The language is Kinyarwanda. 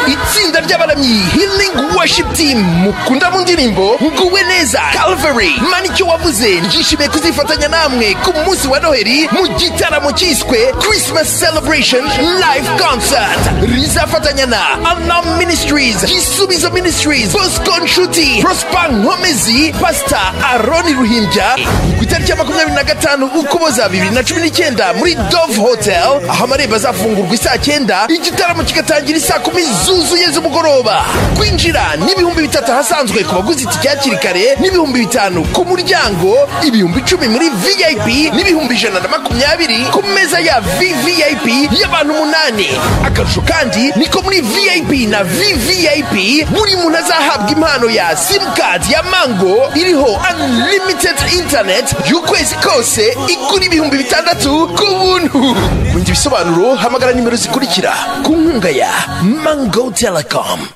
itsinda ry'abaramyi Healing Worship Team mukunda mu ndirimbo nguwe neza Calvary manicyo wavuze njishimiye kuzifatanya namwe ku munsi wa Noheli mu gitaramo cyiswe Christmas Celebration Live Concert rizafatanya na Anam Ministries, Gisubizo Ministries, Bosco Nshuti, Prosper Nkomezi, Pastor Aroni Ruhimbya ku itariki ya 25 Ukuboza 2019 muri Dove Hotel aho amarembo azafungurwa saa 9 igitaramo kigatangira saa 10 zuzuye z'umugoroba. Kwinjira n'ibihumbi 3 hasanzwe ku baguzi itike hakiri kare n'ibihumbi 5 ku muryango, ibihumbi 10 muri VIP n'ibihumbi 120 ku meza ya VVIP y'abantu 8. Akarusho kandi niko muri VIP na VVIP buri muntu azahabwa impano ya SIM card ya Mango iriho unlimited internet y'ukwezi kose igura ibihumbi 6 ku buntu. Kundi bisobanuro hamagara nimero zikurikira ku nkunga ya Mango Telecom.